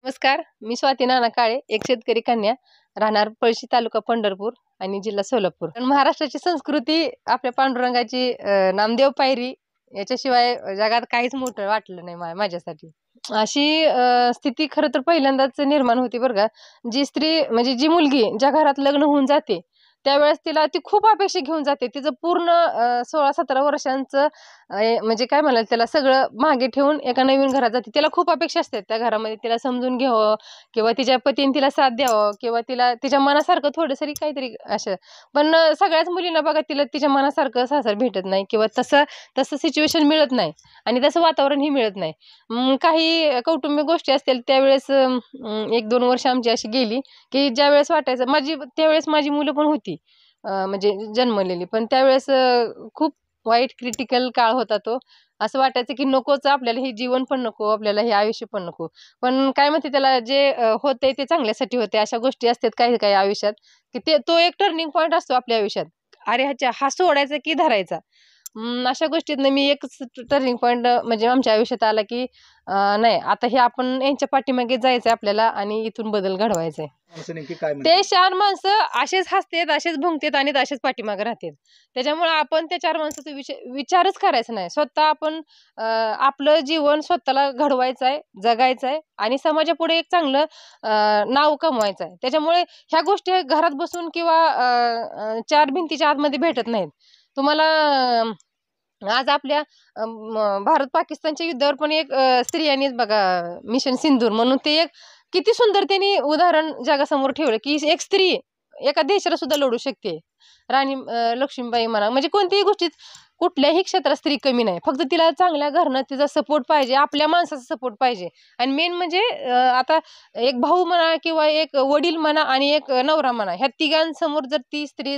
नमस्कार, मी स्वाती नाना काळे, एक शेतकरी कन्या, राहणार पळशी, तालुका पंढरपूर आणि जिल्हा सोलापूर. पण महाराष्ट्राची संस्कृती, आपल्या पांडुरंगाची नामदेव पायरी याच्याशिवाय जगात काहीच मोठं वाटलं नाही माझ्यासाठी. अशी स्थिती खरं तर पहिल्यांदाच निर्माण होती बरं का. जी स्त्री म्हणजे जी मुलगी ज्या घरात लग्न होऊन जाते, त्यावेळेस तिला ती खूप अपेक्षा घेऊन जाते. तिचं पूर्ण 16-17 वर्षांचं म्हणजे काय म्हणाल त्याला सगळं मागे ठेवून एका नवीन घरात जाते. तिला खूप अपेक्षा असतात त्या घरामध्ये तिला समजून घ्यावं किंवा तिच्या पतीने तिला साथ द्यावं किंवा तिला तिच्या मनासारखं थोडंसरी काहीतरी असं. पण सगळ्याच मुलींना बघा तिला तिच्या मनासारखं सासर भेटत नाही किंवा तसं तसं सिच्युएशन मिळत नाही आणि तसं वातावरणही मिळत नाही. काही कौटुंबिक गोष्टी असतील त्यावेळेस 1-2 वर्ष आमची अशी गेली, की ज्यावेळेस वाटायचं त्यावेळेस माझी मुलं पण होती म्हणजे जन्मलेली. पण त्यावेळेस खूप वाईट क्रिटिकल काळ होता तो. असं वाटायचं की नकोच आपल्याला हे जीवन पण नको, आपल्याला हे आयुष्य पण नको. पण काय म्हणते त्याला जे होतंय ते चांगल्यासाठी होते. अशा गोष्टी असतात काही काही आयुष्यात, की तो एक टर्निंग पॉइंट असतो आपल्या आयुष्यात. अरे ह्याच्या हा सोडायचा की धरायचा. अशा गोष्टीतनं मी एकच टर्निंग पॉइंट म्हणजे आमच्या आयुष्यात आला, की नाही आता हे आपण यांच्या पाठीमागे जायचंय आपल्याला आणि इथून बदल घडवायचा आहे. असं नेमकी काय ते म्हणते? 4 माणसं असेच हसतात, असेच भुंकतात आणि असेच पाठीमागे राहतात. त्याच्यामुळे आपण त्या 4 माणसाचा विचारच करायचा नाही. स्वतः आपण आपलं जीवन स्वतःला घडवायचं आहे, जगायचं आहे आणि समाजापुढे एक चांगलं नाव कमवायचं आहे. त्याच्यामुळे ह्या गोष्टी घरात बसून किंवा 4 भिंतीच्या आतमध्ये भेटत नाहीत. तुम्हाला आज आपल्या भारत-पाकिस्तानच्या युद्धावर पण एक स्त्रियांनीच बघा मिशन सिंदूर म्हणून ते एक किती सुंदर त्यांनी उदाहरण जगासमोर ठेवलं, की एक स्त्री एका देशाला सुद्धा लढू शकते. राणी लक्ष्मीबाई म्हणा, म्हणजे कोणत्याही गोष्टीत कुठल्याही क्षेत्रात स्त्री कमी नाही. फक्त तिला चांगल्या घरनं तिचा सपोर्ट पाहिजे, आपल्या माणसाचा सपोर्ट पाहिजे आणि मेन म्हणजे आता एक भाऊ म्हणा किंवा एक वडील म्हणा आणि एक नवरा म्हणा, ह्या तिघांसमोर जर ती स्त्री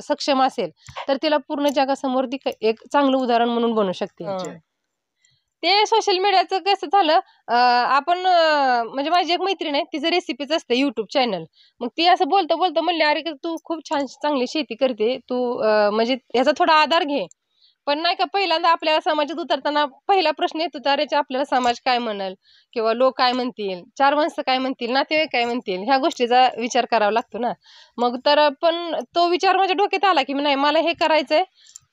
सक्षम असेल, तर तिला पूर्ण जगासमोर ती एक चांगलं उदाहरण म्हणून बनू शकते. ते सोशल मीडियाचं कसं झालं आपण म्हणजे माझी एक मैत्रीण आहे, तिचं रेसिपीच असतं YouTube चॅनल. मग ती असं बोलता-बोलता म्हणली, "अरे तू खूप छान चांगली शेती करते. तू म्हणजे ह्याचा थोडा आधार घे." पण नाही का पहिल्यांदा आपल्याला समाजात उतरताना पहिला प्रश्न येतो, तर अरे आपल्याला समाज काय म्हणेल किंवा लोक काय म्हणतील, 4 माणसं काय म्हणतील, नातेवाईक काय म्हणतील, ह्या गोष्टीचा विचार करावा लागतो ना. मग तर पण तो विचार माझ्या डोक्यात आला, की नाही मला हे करायचंय.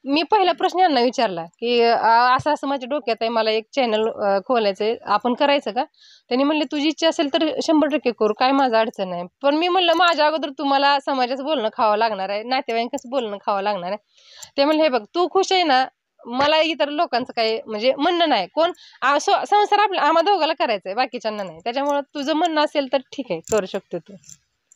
मी पहिला प्रश्न यांना विचारला, की असं-असं माझ्या डोक्यात आहे, मला एक चॅनल खोलायचंय, आपण करायचं का? त्यांनी म्हणले, "तुझी इच्छा असेल तर 100% करू, काय माझं अडचण नाही." पण मी म्हणलं, "माझ्या अगोदर तुम्हाला समाजाचं बोलणं खावं लागणार आहे, नातेवाईकांचं बोलणं खावं लागणार आहे." ते म्हणले, "हे बघ, तू खुश आहे ना, मला इतर लोकांचं काही म्हणजे म्हणणं नाही. कोण संसार आम्हा दोघाला करायचा आहे, बाकीच्यांना नाही. त्याच्यामुळं तुझं म्हणणं असेल तर ठीक आहे, करू शकतो तू."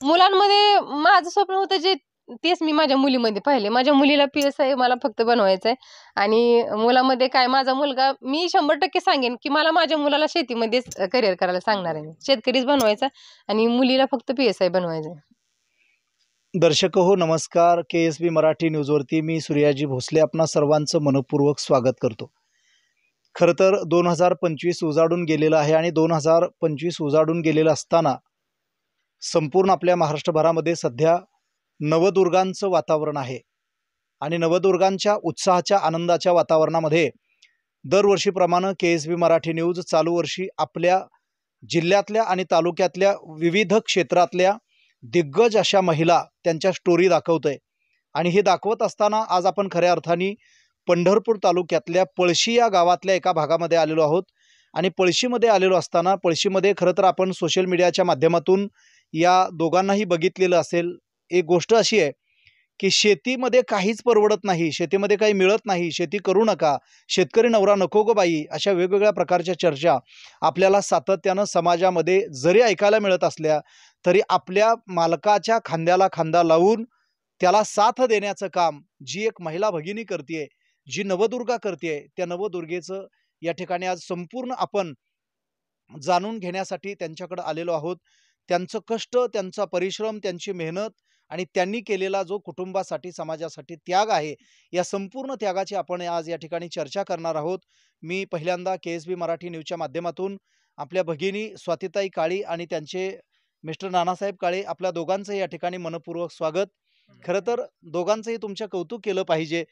मुलांमध्ये माझं स्वप्न होतं जे तेच मी माझ्या मुलीमध्ये पाहिले. माझ्या मुलीला पी-एस-आय मला फक्त बनवायचंय आणि मुलामध्ये काय माझा मुलगा मी 100% सांगेन, की मला माझ्या मुलाला शेतीमध्येच करियर करायला सांगणार आहे मी. शेतकरीच बनवायचा आणि मुलीला फक्त पी-एस-आय बनवायचंय. दर्शक हो नमस्कार. KSB मराठी न्यूजवरती मी सूर्याजी भोसले आपणा सर्वांचं मनपूर्वक स्वागत करतो. खरं तर 2025 उजाडून गेलेलं आहे आणि 2025 उजाडून गेलेलं असताना संपूर्ण आपल्या महाराष्ट्रभरामध्ये सध्या नवदुर्गांचं वातावरण आहे आणि नवदुर्गांच्या उत्साहाच्या आनंदाच्या वातावरणामध्ये दरवर्षीप्रमाणे KSB मराठी न्यूज चालू वर्षी आपल्या जिल्ह्यातल्या आणि तालुक्यातल्या विविध क्षेत्रातल्या दिग्गज अशा महिला त्यांच्या स्टोरी दाखवतोय आणि हे दाखवत असताना आज आपण खऱ्या अर्थाने पंढरपूर तालुक्यातल्या पळशी या गावातल्या एका भागामध्ये आलेलो आहोत आणि पळशीमध्ये आलेलो असताना पळशीमध्ये खरं तर आपण सोशल मीडियाच्या माध्यमातून या दोघांनाही बघितलेलं असेल. एक गोष्ट अशी आहे की शेतीमध्ये काहीच परवडत नाही, शेतीमध्ये काही मिळत नाही, शेती करू नका, शेतकरी नवरा नको गो बाई, अशा वेगवेगळ्या प्रकारच्या चर्चा आपल्याला सातत्यानं समाजामध्ये जरी ऐकायला मिळत असल्या तरी आपल्या मालकाच्या खांद्याला खांदा लावून त्याला साथ देण्याचं काम जी एक महिला भगिनी करते, जी नवदुर्गा करते, त्या नवदुर्गेचं या ठिकाणी आज संपूर्ण आपण जाणून घेण्यासाठी त्यांच्याकडे आलेलो आहोत. त्यांचं कष्ट, त्यांचा परिश्रम, त्यांची मेहनत आणि त्यांनी केलेला जो कुटुंबासाठी, समाजासाठी त्याग आहे, या संपूर्ण त्यागाची आपण आज या ठिकाणी चर्चा करणार आहोत. मी पहिल्यांदा KSB मराठी न्यूजच्या माध्यमातून आपल्या भगिनी स्वातीताई काळे आणि त्यांचे मिस्टर नानासाहेब काळे आपल्या दोघांचं या ठिकाणी मनपूर्वक स्वागत. खरं तर दोघांचंही तुमचं कौतुक केलं पाहिजे.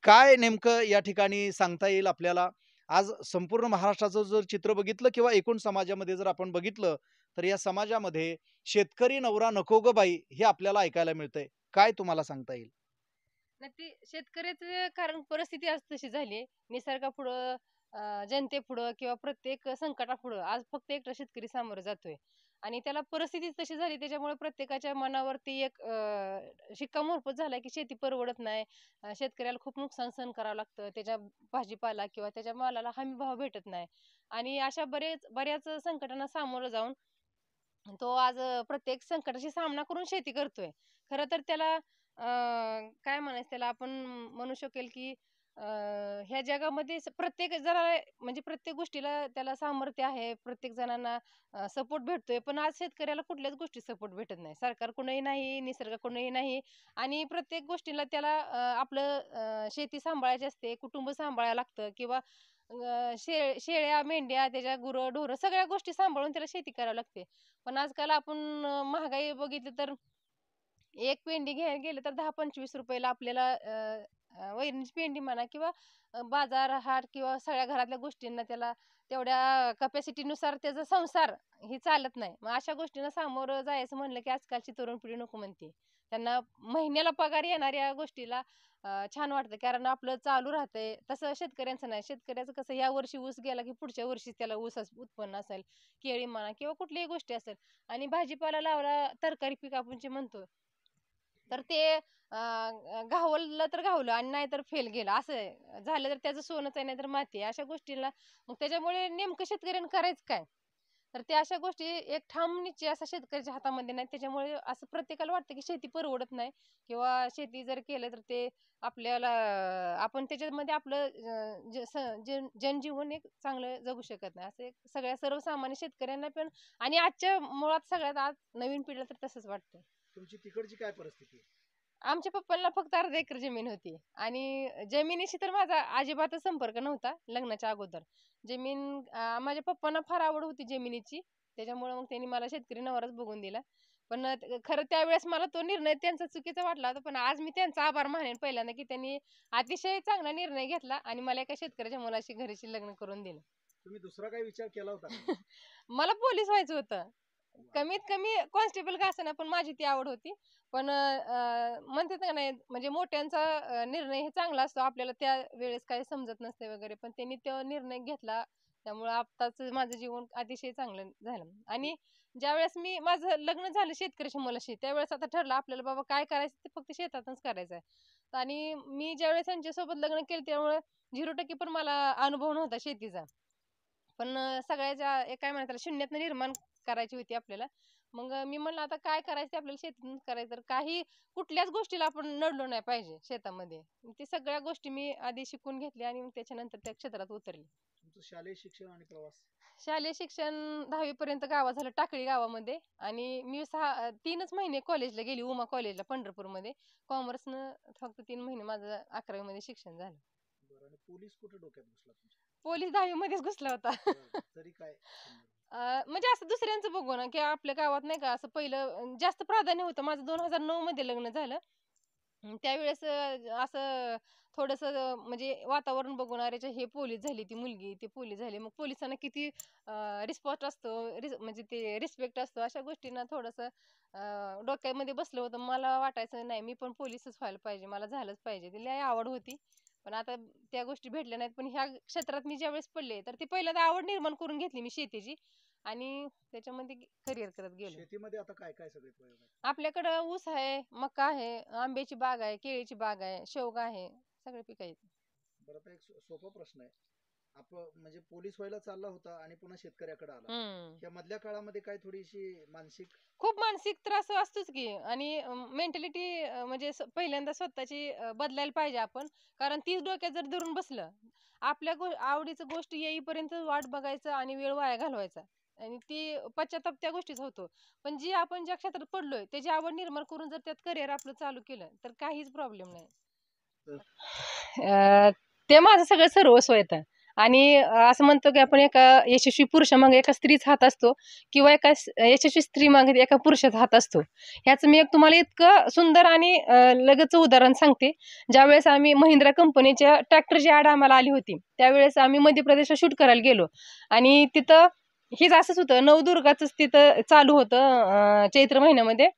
काय नेमकं या ठिकाणी सांगता येईल आपल्याला? आज संपूर्ण महाराष्ट्राचं जर चित्र बघितलं किंवा एकूण समाजामध्ये जर आपण बघितलं तर या समाजामध्ये शेतकरी नवरा नको ग बाई हे आपल्याला ऐकायला मिळतंय. काय तुम्हाला सांगता येईल? नाही ती शेतकऱ्याचं कारण परिस्थिती आज तशी झाली आहे. निसर्गापुढं, जनतेपुढं किंवा प्रत्येक संकटापुढं आज फक्त एकटा शेतकरी सामोरं जातोय. आणि त्याला परिस्थितीच तशी झाली त्याच्यामुळे प्रत्येकाच्या मनावरती एक शिक्कामोर्तब झालाय की शेती परवडत नाही. शेतकऱ्याला खूप नुकसान सहन करावं लागतं. त्याच्या भाजीपाला किंवा त्याच्या मालाला हमीभाव भेटत नाही. आणि अशा बऱ्याच संकटांना सामोरं जाऊन तो आज प्रत्येक संकटाशी सामना करून शेती करतोय. खरं तर त्याला काय म्हणायचं त्याला आपण म्हणू शकेल की ह्या जगामध्ये प्रत्येक जणाला म्हणजे प्रत्येक गोष्टीला त्याला सामर्थ्य आहे. प्रत्येक जणांना सपोर्ट भेटतोय. पण आज शेतकऱ्याला कुठल्याच गोष्टी सपोर्ट भेटत नाही. सरकारकडूनही नाही, निसर्गाकडूनही नाही आणि प्रत्येक गोष्टीला त्याला आपलं शेती सांभाळायची असते, कुटुंब सांभाळायला लागतं किंवा शेळ्या, मेंढ्या, त्याच्या गुरं-ढोरं सगळ्या गोष्टी सांभाळून त्याला शेती करावी लागते. पण आजकाल आपण महागाई बघितली तर एक पेंडी घ्यायला गेलं तर ₹10-25 ला आपल्याला वैरणीची पेंडी म्हणा किंवा बाजार, हाट किंवा सगळ्या घरातल्या गोष्टींना त्याला तेवढ्या कपॅसिटीनुसार त्याचा संसार हे चालत नाही. मग अशा गोष्टींना सामोरं जायचं म्हणलं की आजकालची तरुण पिढी नको म्हणते. त्यांना महिन्याला पगार येणाऱ्या गोष्टीला छान वाटतं कारण आपलं चालू राहतंय. तसं शेतकऱ्यांचं नाही. शेतकऱ्याचं कसं या वर्षी ऊस गेला की पुढच्या वर्षी त्याला ऊसाचं उत्पन्न असेल, केळी म्हणा किंवा कुठलीही गोष्टी असेल आणि भाजीपाला लावला, तरकारी पीक आपण जे म्हणतो तर ते घावलं तर घावलं आणि नाहीतर फेल गेलं असं आहे. झालं तर त्याचं सोनंच आहे नाहीतर माती आहे. अशा गोष्टीला मग त्याच्यामुळे नेमकं शेतकऱ्यानं करायचं काय? तर त्या अशा गोष्टी एक ठाम निश्चय असा शेतकऱ्याच्या हातामध्ये नाही. त्याच्यामुळे असं प्रत्येकाला वाटतं की शेती परवडत नाही किंवा शेती जर केलं तर ते आपल्याला आपण त्याच्यामध्ये आपलं जनजीवन एक चांगलं जगू शकत नाही. असं एक सगळ्या सर्वसामान्य शेतकऱ्यांना पण आणि आजच्या मुळात सगळ्यात आज नवीन पिढीला तर तसंच वाटतं. तुमची तिकडची काय परिस्थिती आहे? आमच्या पप्पांना फक्त अर्धा एकर जमीन होती आणि जमिनीशी तर माझा अजिबातच संपर्क नव्हता लग्नाच्या अगोदर. माझ्या पप्पांना फार आवड होती जमिनीची. त्याच्यामुळे मग त्यांनी मला शेतकरी नवराच बघून दिला. पण खरं त्यावेळेस मला तो निर्णय त्यांचा चुकीचा वाटला होता. पण आज मी त्यांचा आभार मानेन पहिल्यांदा, की त्यांनी अतिशय चांगला निर्णय घेतला आणि मला एका शेतकऱ्याच्या मुलाशी घरीशी लग्न करून दिलं. तुम्ही दुसरा काही विचार केला होता का? मला पोलीस व्हायचं होतं. कमीत कमी कॉन्स्टेबल का असेना पण माझी ती आवड होती. पण म्हणतात का नाही म्हणजे मोठ्यांचा निर्णय हे चांगला असतो. आपल्याला त्यावेळेस काही समजत नसते वगैरे. पण त्यांनी तो निर्णय घेतला. त्यामुळे आत्ताचं माझं जीवन अतिशय चांगलं झालं. आणि ज्यावेळेस माझं लग्न झालं शेतकऱ्याच्या मुलाशी, त्यावेळेस आता ठरलं आपल्याला बाबा काय करायचं ते फक्त शेतातच करायचं आहे. आणि मी ज्यावेळेस त्यांच्यासोबत लग्न केलं त्यामुळे 0% पण मला अनुभव नव्हता शेतीचा. पण सगळ्याच्या काय म्हणतात त्याला शून्यातनं निर्माण करायची होती आपल्याला. मग मी म्हणलं आता काय करायचं ते आपल्याला शेतीतूनच करायचं. तर कुठल्याच गोष्टीला आपण नडलो नाही पाहिजे शेतामध्ये. ते सगळ्या गोष्टी मी आधी शिकून घेतल्या आणि मग त्याच्यानंतर त्या क्षेत्रात उतरले. तुमचं शालेय शिक्षण आणि प्रवास? शालेय शिक्षण 10वी पर्यंत गावात झालं टाकळी गावामध्ये आणि मी 3च महिने कॉलेजला गेली उमा कॉलेजला पंढरपूरमध्ये. कॉमर्सनं फक्त 3 महिने माझं 11वी मध्ये शिक्षण झालं. बरं आणि पोलीस कुठे डोक्यात घुसला तुमच्या? पोलीस 10वी मध्येच घुसला होता. बरं, तरी काय संदर्भ? म्हणजे असं दुसऱ्यांचं बघून की आपल्या गावात नाही का असं पहिलं जास्त प्राधान्य होतं. माझं 2009 मध्ये लग्न झालं. त्यावेळेस असं थोडंसं म्हणजे वातावरण बघून अरे हे पोलीस झाली ती मुलगी, ते पोलीस झाले. मग पोलिसांना किती रिस्पॉन्स असतो, म्हणजे ते रिस्पेक्ट असतो. अशा गोष्टींना थोडंसं डोक्यामध्ये बसलं होतं. मला वाटायचं नाही मी पण पोलीसच व्हायला पाहिजे, मला झालंच पाहिजे. ती लय आवड होती. पण आता त्या गोष्टी भेटल्या नाहीत. पण ह्या क्षेत्रात मी ज्यावेळेस पडले, तर ती पहिल्यांदा आवड निर्माण करून घेतली मी शेतीची आणि त्याच्यामध्ये करिअर करत गेलो. शेतीमध्ये आता काय काय सगळे प्रयोग आहेत? आपल्याकडं ऊस आहे, मका आहे, आंब्याची बाग आहे, केळीची बाग आहे, शेवगा आहे, सगळे पिकं आहेत. बरं आता एक सोपा प्रश्न आहे. म्हणजे पोलीस व्हायला चालला होता आणि पुन्हा शेतकऱ्याकडे आला. या मधल्या काळामध्ये काय थोडीशी मानसिक खूप मानसिक त्रास असतोच की आणि मेंटॅलिटी म्हणजे पहिल्यांदा स्वतःची बदलायला पाहिजे आपण. कारण तीच डोक्यात जर धरून बसलं, आपल्या आवडीचं गोष्ट येईपर्यंत वाट बघायचं आणि वेळ वाया घालवायचा आणि ती पश्चाताप त्या गोष्टीचा होतो. पण आपण ज्या क्षेत्रात पडलोय त्याची आवड निर्माण करून जर त्यात करिअर आपलं चालू केलं तर काहीच प्रॉब्लेम नाही. ते माझं सगळं सर्वस्व येतं आणि असं म्हणतो की आपण एका यशस्वी पुरुषामागे एका स्त्रीचा हात असतो किंवा एका यशस्वी स्त्री मागे एका पुरुषाचा हात असतो. ह्याचं मी एक तुम्हाला इतकं सुंदर आणि लगेच उदाहरण सांगते. ज्यावेळेस आम्ही महिंद्रा कंपनीच्या ट्रॅक्टरची ॲड आम्हाला आली होती त्यावेळेस आम्ही मध्य प्रदेशला शूट करायला गेलो आणि तिथं हेच असंच होतं, नवदुर्गाचंच तिथं चालू होतं चैत्र महिन्यामध्ये.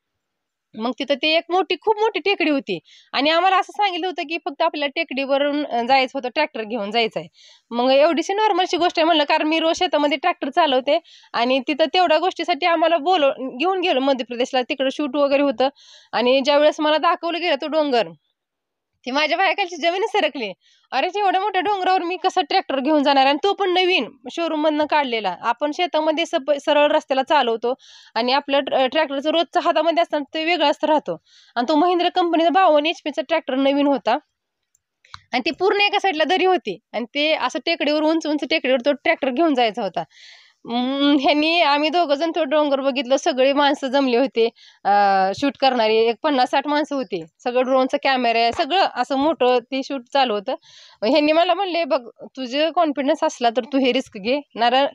मग तिथं ते एक खूप मोठी टेकडी होती आणि आम्हाला असं सांगितलं होतं, की फक्त आपल्याला टेकडीवरून जायचं होतं, ट्रॅक्टर घेऊन जायचंय. मग एवढीशी नॉर्मलची गोष्ट आहे म्हणलं, कारण मी रोज शेतामध्ये ट्रॅक्टर चालवते आणि तिथं तेवढ्या गोष्टीसाठी आम्हाला घेऊन गेलो मध्य प्रदेशला. तिकडं शूट वगैरे होतं आणि ज्यावेळेस मला दाखवलं गेलं तो डोंगर, ती माझ्या पायाखालची जमीनच सरकली. अरे, एवढ्या मोठ्या डोंगरावर मी कसं ट्रॅक्टर घेऊन जाणार आणि तो पण नवीन शोरूम मधनं काढलेला. आपण शेतामध्ये सरळ रस्त्याला चालवतो आणि आपलं ट्रॅक्टरचं रोजचं हातामध्ये असताना ते वेगळाच राहतो. आणि तो महिंद्रा कंपनीचा 52 HP ट्रॅक्टर नवीन होता आणि ती पूर्ण एका साईडला दरी होती आणि ते असं टेकडीवर, उंच उंच टेकडीवर तो ट्रॅक्टर घेऊन जायचा होता. ह्यांनी आम्ही दोघं जण तो डोंगर बघितलं. सगळी माणसं जमली होते, शूट करणारी एक 50-60 माणसं होती. सगळं ड्रोनचा कॅमेरा आहे, सगळं असं मोठं ते शूट चालू होतं. ह्यांनी मला म्हणले, बघ तुझे कॉन्फिडन्स असला तर तू हे रिस्क घे,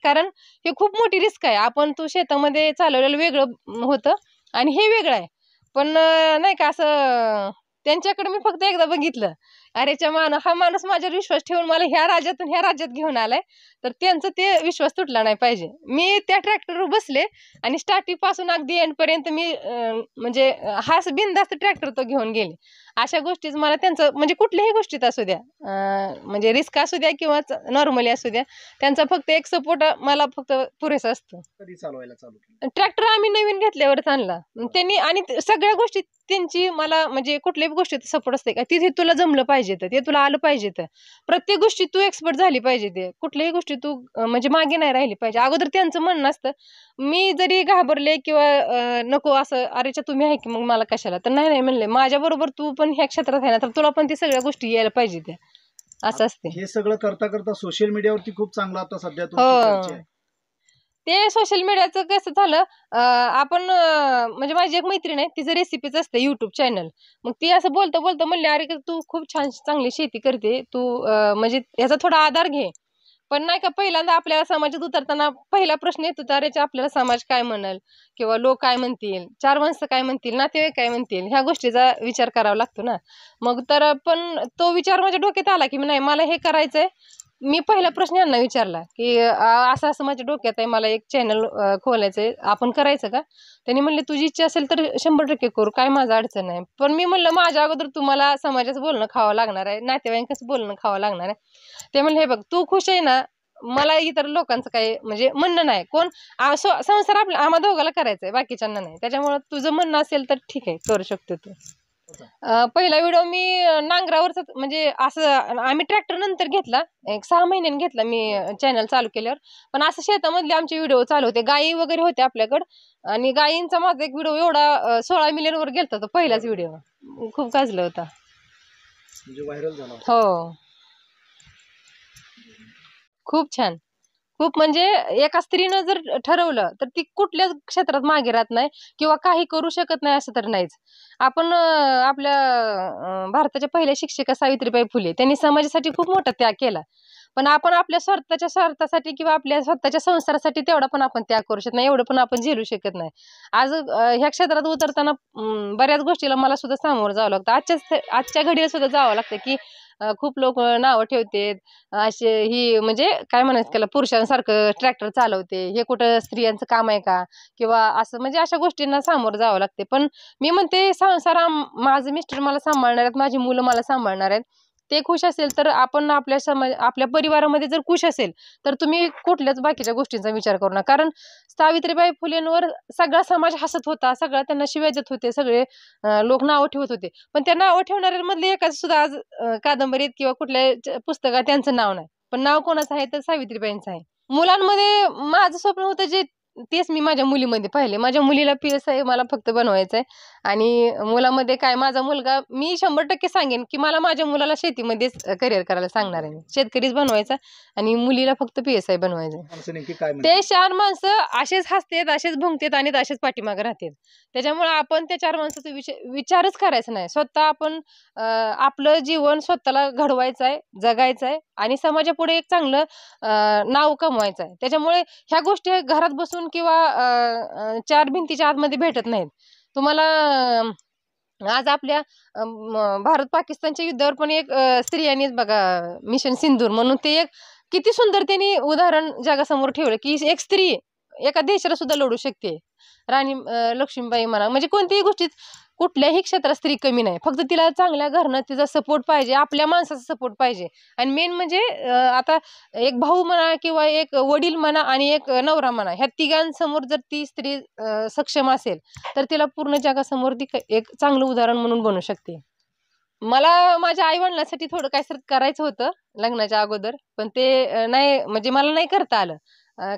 कारण हे खूप मोठी रिस्क आहे. आपण तू शेतामध्ये चालवलेलं वेगळं होतं आणि हे वेगळं आहे. पण नाही का असं त्यांच्याकडे मी फक्त एकदा बघितलं. अरेच्या हा माणूस माझ्यावर विश्वास ठेवून मला ह्या राज्यातून ह्या राज्यात घेऊन आलाय, तर त्यांचा ते विश्वास तुटला नाही पाहिजे. मी त्या ट्रॅक्टरवर बसले आणि स्टार्टिंग पासून अगदी एंड पर्यंत मी म्हणजे हाच बिनधास्त ट्रॅक्टर तो घेऊन गेले. अशा गोष्टीच मला त्यांचं म्हणजे कुठल्याही गोष्टीत असू द्या, म्हणजे रिस्क असू द्या किंवा नॉर्मली असू द्या, त्यांचा फक्त एक सपोर्ट मला फक्त पुरेसा असतो. कधी चालवायला चालू केलं? ट्रॅक्टर आम्ही नवीन घेतल्यावरच आणला त्यांनी आणि सगळ्या गोष्टी त्यांची मला म्हणजे कुठल्याही गोष्टीत सपोर्ट असते का, तिथे तुला जमलं पाहिजे, ते तुला आलं पाहिजे, प्रत्येक गोष्टी तू एक्सपर्ट झाली पाहिजे, ते कुठल्याही गोष्टी तू म्हणजे मागे नाही राहिली पाहिजे. अगोदर त्यांचं म्हणणं असतं, मी जरी घाबरले किंवा नको असं, अरेच्या तुम्ही आहे की मग मला कशाला, तर नाही म्हणले, माझ्या बरोबर तू पण ह्या क्षेत्रात आहे ना, तर तुला पण ती सगळ्या गोष्टी यायला पाहिजे त्या, असं असते. हे सगळं करता करता सोशल मीडियावरती खूप चांगला आता सध्या तुमची चर्चा आहे. ते सोशल मीडियाचं कसं झालं, आपण म्हणजे माझी एक मैत्रीण आहे, तिचं रेसिपीच असते युट्यूब चॅनल. मग ती असं बोलता बोलता म्हणली, अरे तू खूप छान चांगली शेती करते, तू म्हणजे याचा थोडा आधार घे. पण नाही का, पहिल्यांदा आपल्याला समाजात उतरताना पहिला प्रश्न येतो, तर आपल्याला समाज काय म्हणाल किंवा लोक काय म्हणतील, 4 माणसं काय म्हणतील, नातेवाईक काय म्हणतील, ह्या गोष्टीचा विचार करावा लागतो ना. मग तर पण तो विचार माझ्या डोक्यात आला, की नाही मला हे करायचंय. मी पहिला प्रश्न यांना विचारला, की असं असं माझ्या डोक्यात आहे, मला एक चॅनल खोलायचंय, आपण करायचं का? त्यांनी म्हणले, तुझी इच्छा असेल तर 100% करू, काय माझं अडचण नाही. पण मी म्हणलं, माझ्या अगोदर तुम्हाला समाजाचं बोलणं खावं लागणार आहे, नातेवाईकांचं बोलणं खावं लागणार आहे. ते म्हणले, हे बघ तू खुश आहे ना, मला इतर लोकांचं काही म्हणजे म्हणणं नाही. कोण संसार आपला आम्हा दोघाला करायचा आहे, बाकीच्यांना नाही. त्याच्यामुळे तुझं म्हणणं असेल तर ठीक आहे, करू शकतो तू. पहिला व्हिडिओ मी नांगरावरच म्हणजे असं आम्ही ट्रॅक्टर नंतर घेतला, एक 6 महिन्यांनी घेतला मी चॅनल चालू केल्यावर. पण असं शेतामधले आमचे व्हिडिओ चालू होते, गायी वगैरे होते आपल्याकडं आणि गायींचा माझा एक व्हिडिओ एवढा 16 मिलियन वर गेलता, तो पहिलाच व्हिडिओ खूप गाजला होता. म्हणजे व्हायरल झाला. हो, खूप छान. खूप म्हणजे एका स्त्रीनं जर ठरवलं तर ती कुठल्याच क्षेत्रात मागे राहत नाही किंवा काही करू शकत नाही असं तर नाहीच. आपण आपल्या भारताच्या पहिल्या शिक्षिका सावित्रीबाई फुले, त्यांनी समाजासाठी खूप मोठा त्याग केला. पण आपण आपल्या स्वतःच्या स्वार्थासाठी किंवा आपल्या स्वतःच्या संसारासाठी तेवढा पण आपण त्याग करू शकत नाही, एवढं पण आपण झेलू शकत नाही. आज ह्या क्षेत्रात उतरताना बऱ्याच गोष्टीला मला सुद्धा सामोरं जावं लागतं. आजच्या घडीला सुद्धा जावं लागतं, की खूप लोक नावं ठेवतात, असे ही म्हणजे काय म्हणायचं त्याला, पुरुषांसारखं ट्रॅक्टर चालवते, हे कुठं स्त्रियांचं काम आहे का, किंवा असं म्हणजे अशा गोष्टींना सामोरं जावं लागते. पण मी म्हणते, संसार माझं मिस्टर मला सांभाळणार आहेत, माझी मुलं मला सांभाळणार आहेत, ते खुश असेल तर आपण आपल्या परिवारामध्ये जर खुश असेल तर तुम्ही कुठल्याच बाकीच्या गोष्टींचा विचार करू नका. कारण सावित्रीबाई फुलेंवर सगळा समाज हसत होता, सगळा त्यांना शिव्या देत होते, सगळे लोक नावं ठेवत होते. पण त्या नावं ठेवणाऱ्यांमधले एकाच सुद्धा आज कादंबरीत किंवा कुठल्या पुस्तकात त्यांचं नाव नाही. पण नाव कोणाचं आहे तर सावित्रीबाईंचं आहे. मुलांमध्ये माझं स्वप्न होतं जे, तेच मी माझ्या मुलीमध्ये पाहिले. माझ्या मुलीला PSI मला फक्त बनवायचंय आणि मुलामध्ये काय, माझा मुलगा मी 100% सांगेन, की मला माझ्या मुलाला शेतीमध्येच करिअर करायला सांगणार आहे. शेतकरीच बनवायचा आणि मुलीला फक्त PSI बनवायचं. असं नेमकी काय ते 4 माणसं असेच हसतात, असेच भुंकतात आणि असेच पाठीमागे राहतात. त्याच्यामुळे आपण त्या 4 माणसाचा विचारच करायचा नाही. स्वतः आपण आपलं जीवन स्वतःला घडवायचं आहे, जगायचं आहे आणि समाजापुढे एक चांगलं नाव कमवायचं आहे. त्याच्यामुळे ह्या गोष्टी घरात बसून किंवा 4 भिंतीच्या आतमध्ये भेटत नाहीत. तुम्हाला आज आपल्या भारत पाकिस्तानच्या युद्धावर पण एक स्त्रियांनीच बघा, मिशन सिंदूर म्हणून ते एक किती सुंदर त्यांनी उदाहरण जगासमोर ठेवलं की एक स्त्री एका देशाला सुद्धा लढू शकते. राणी लक्ष्मीबाई म्हणा, म्हणजे कोणत्याही गोष्टीत कुठल्याही क्षेत्रात स्त्री कमी नाही. फक्त तिला चांगल्या घरनं तिचा सपोर्ट पाहिजे, आपल्या माणसाचा सपोर्ट पाहिजे. आणि मेन म्हणजे आता एक भाऊ म्हणा किंवा एक वडील म्हणा आणि एक नवरा म्हणा, ह्या तिघांसमोर जर ती स्त्री सक्षम असेल तर तिला पूर्ण जगासमोर ती एक चांगलं उदाहरण म्हणून बनू शकते. मला माझ्या आई वडिलांसाठी थोडं काहीतरी करायचं होतं लग्नाच्या अगोदर, पण ते नाही, म्हणजे मला नाही करता आलं.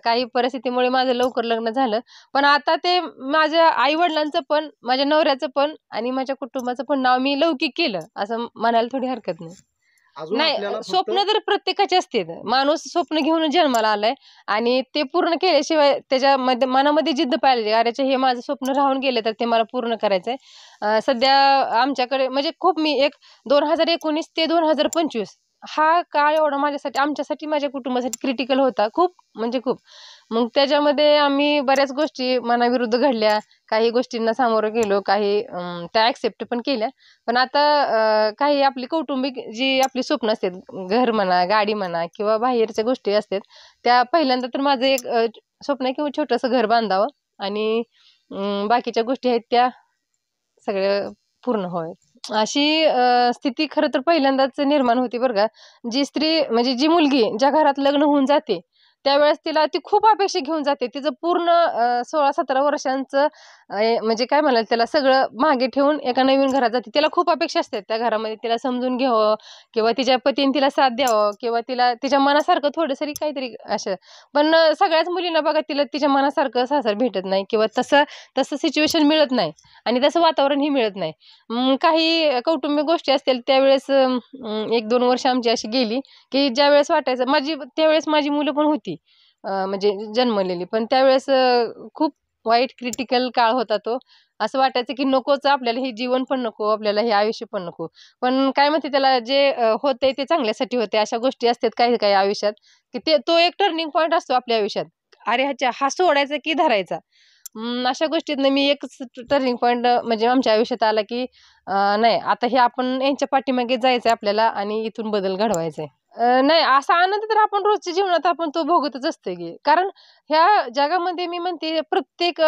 काही परिस्थितीमुळे माझं लवकर लग्न झालं. पण आता ते माझ्या आई वडिलांचं पण, माझ्या नवऱ्याचं पण आणि माझ्या कुटुंबाचं पण नाव मी लौकिक केलं असं म्हणायला थोडी हरकत नाही. अजून नाही, आपल्याला फक्त स्वप्न तर प्रत्येकाचे असते. माणूस स्वप्न घेऊन जन्माला आलाय आणि ते पूर्ण केल्याशिवाय त्याच्या मनामध्ये जिद्द पाहिजे. अरे हे माझं स्वप्न राहून गेले तर ते मला पूर्ण करायचंय. सध्या आमच्याकडे म्हणजे खूप मी एक 2019 ते 2025 हा काळ एवढा माझ्यासाठी, आमच्यासाठी, माझ्या कुटुंबासाठी क्रिटिकल होता. खूप म्हणजे खूप. मग त्याच्यामध्ये आम्ही बऱ्याच गोष्टी मनाविरुद्ध घडल्या. काही गोष्टींना सामोरं गेलो, काही त्या ॲक्सेप्ट पण केल्या. पण आता काही आपली कौटुंबिक जी आपली स्वप्न असतात, घर म्हणा, गाडी म्हणा किंवा बाहेरच्या गोष्टी असतात, त्या पहिल्यांदा तर माझं एक स्वप्न आहे की छोटंसं घर बांधावं आणि बाकीच्या गोष्टी आहेत त्या सगळ्या पूर्ण होय. अशी स्थिती खरं तर पहिल्यांदाच निर्माण होती बरं का. जी स्त्री म्हणजे जी मुलगी ज्या घरात लग्न होऊन जाते, त्यावेळेस तिला ती खूप अपेक्षा घेऊन जाते. तिचं पूर्ण 16-17 वर्षांचं म्हणजे काय म्हणाल त्याला सगळं मागे ठेवून एका नवीन घरात जाते. तिला खूप अपेक्षा असतात त्या घरामध्ये. तिला समजून घ्यावं किंवा तिच्या पतीने तिला साथ द्यावं किंवा तिला तिच्या मनासारखं थोडंसरी काहीतरी असं. पण सगळ्याच मुलींना बघा तिला तिच्या मनासारखं सासर भेटत नाही किंवा तसं तसं सिच्युएशन मिळत नाही आणि तसं वातावरणही मिळत नाही. काही कौटुंबिक गोष्टी असतील त्यावेळेस 1-2 वर्ष आमची अशी गेली की ज्यावेळेस वाटायचं त्यावेळेस माझी मुलं पण होती म्हणजे जन्मलेली. पण त्यावेळेस खूप वाईट क्रिटिकल काळ होता तो. असं वाटायचं की नकोच आपल्याला हे जीवन पण नको, आपल्याला हे आयुष्य पण नको. पण काय म्हणते त्याला जे होतंय ते चांगल्यासाठी होते. अशा गोष्टी असतात काही काही आयुष्यात की तो एक टर्निंग पॉईंट असतो आपल्या आयुष्यात. अरे हा सोडायचा की धरायचा. अशा गोष्टीतनं मी एकच टर्निंग पॉईंट म्हणजे आमच्या आयुष्यात आला की नाही आता हे आपण यांच्या पाठीमागे जायचंय आपल्याला आणि इथून बदल घडवायचा आहे. नाही असा आनंद तर आपण रोजच्या जीवनात आपण तो भोगतच असतोय की. कारण ह्या जगामध्ये मी म्हणते प्रत्येक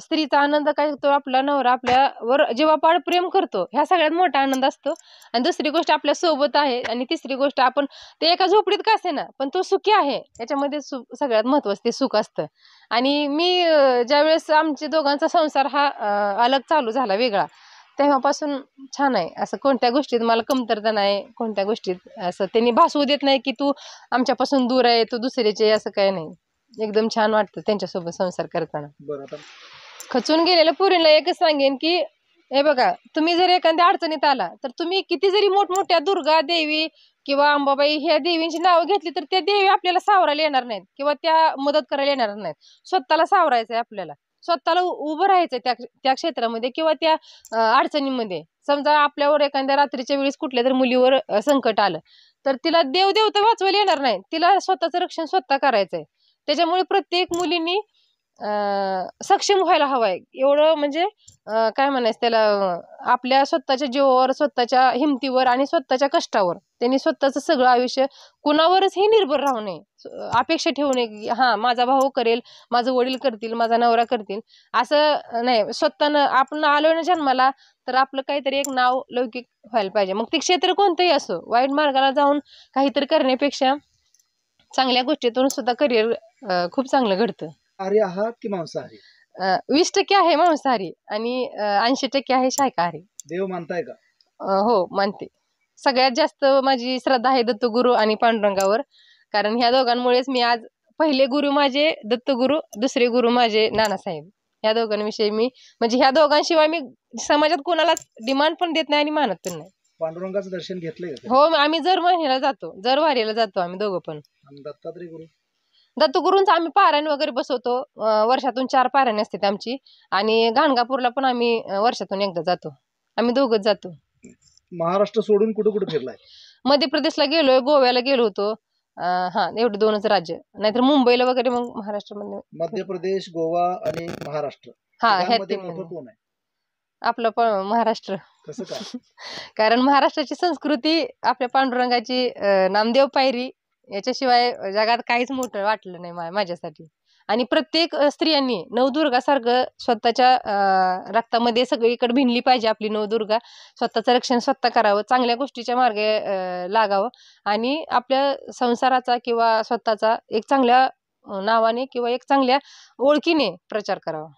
स्त्रीचा आनंद काय होतो, आपला नवरा आपल्यावर जीवापाड प्रेम करतो. ह्या सगळ्यात मोठा आनंद असतो. आणि दुसरी गोष्ट आपल्या सोबत आहे आणि तिसरी गोष्ट आपण ते एका झोपडीत का असेना पण तो सुखी आहे. याच्यामध्ये सगळ्यात महत्त्वाचं ते सुख असतं. आणि मी ज्यावेळेस आमच्या दोघांचा संसार हा अलग चालू झाला वेगळा, तेव्हापासून छान आहे. असं कोणत्या गोष्टीत मला कमतरता नाही. कोणत्या गोष्टीत असं त्यांनी भासवू देत नाही की तू आमच्यापासून दूर आहे, तू दुसऱ्याची आहे, असं काही नाही. एकदम छान वाटतं त्यांच्यासोबत संसार करताना. बरं आता खचून गेलेल्या पोरींना एकच सांगेन की हे बघा, तुम्ही जर एखाद्या अडचणीत आला तर तुम्ही किती जरी मोठमोठ्या दुर्गा देवी किंवा अंबाबाई ह्या देवींची नावं घेतली तर त्या देवी आपल्याला सावरायला येणार नाहीत किंवा त्या मदत करायला येणार नाहीत. स्वतःला सावरायचंय आपल्याला. स्वतःला उभं राहायचंय त्या त्या क्षेत्रामध्ये किंवा त्या अडचणीमध्ये. समजा आपल्यावर एखाद्या रात्रीच्या वेळेस कुठल्या तरी मुलीवर संकट आलं तर तिला देव तर वाचवायला येणार नाही. तिला स्वतःचं रक्षण स्वतः करायचंय. त्याच्यामुळे प्रत्येक मुलींनी सक्षम व्हायला हवाय. एवढं म्हणजे काय म्हणायचं त्याला आपल्या स्वतःच्या जीवावर, स्वतःच्या हिमतीवर आणि स्वतःच्या कष्टावर त्यांनी स्वतःचं सगळं आयुष्य कुणावरचही निर्भर राहू नये. अपेक्षा ठेवू नये की हां माझा भाऊ करेल, माझं वडील करतील, माझा नवरा करतील, असं नाही. स्वतःनं आपण आलोय ना जन्माला तर आपलं काहीतरी एक नाव लौकिक व्हायला पाहिजे. मग ते क्षेत्र कोणतंही असो. वाईट मार्गाला जाऊन काहीतरी करण्यापेक्षा चांगल्या गोष्टीतून सुद्धा करिअर खूप चांगलं घडतं. आहारी आहात की मांसाहारी? 20% आहे मांसाहारी आणि 80% आहे शाकाहारी. देव मानताय का? हो मानते. सगळ्यात जास्त माझी श्रद्धा आहे दत्तगुरू आणि पांडुरंगावर. कारण ह्या दोघांमुळेच मी आज पहिले गुरु माझे दत्तगुरू, दुसरे गुरु माझे नानासाहेब. ह्या दोघांविषयी मी म्हणजे ह्या दोघांशिवाय मी समाजात कोणालाच डिमांड पण देत नाही आणि मानत पण नाही. पांडुरंगाचं दर्शन घेतलंय का? हो आम्ही जर महिन्याला जातो, जर वारीला जातो आम्ही दोघं पण. आणि दत्तात्रय गुरु? दत्तगुरूंचं आम्ही पारायण वगैरे बसवतो. वर्षातून 4 पारायण असतात आमची आणि गाणगापूरला पण आम्ही वर्षातून एकदा जातो. आम्ही दोघंच जातो. महाराष्ट्र सोडून कुठं कुठं फिरलाय? मध्य प्रदेशला गेलोय, गोव्याला गेलो होतो. हां, एवढे 2च राज्य. नाहीतर मुंबईला वगैरे मग महाराष्ट्रामध्ये. मध्य प्रदेश, गोवा आणि महाराष्ट्र हां, ह्या तिघांमध्ये 3 मोठं मध्ये. कोण आहे? आपलं पण महाराष्ट्र. कसं काय? कारण महाराष्ट्राची संस्कृती आपल्या पांडुरंगाची नामदेव पायरी याच्याशिवाय जगात काहीच मोठं वाटलं नाही माझ्यासाठी. आणि प्रत्येक स्त्रियांनी नवदुर्गासारखं स्वतःच्या रक्तामध्ये सगळीकडे भिनली पाहिजे आपली नवदुर्गा. स्वतःचं रक्षण स्वतः करावं, चांगल्या गोष्टीच्या मार्गे लागावं आणि आपल्या संसाराचा किंवा स्वतःचा एक चांगल्या नावाने किंवा एक चांगल्या ओळखीने प्रचार करावा.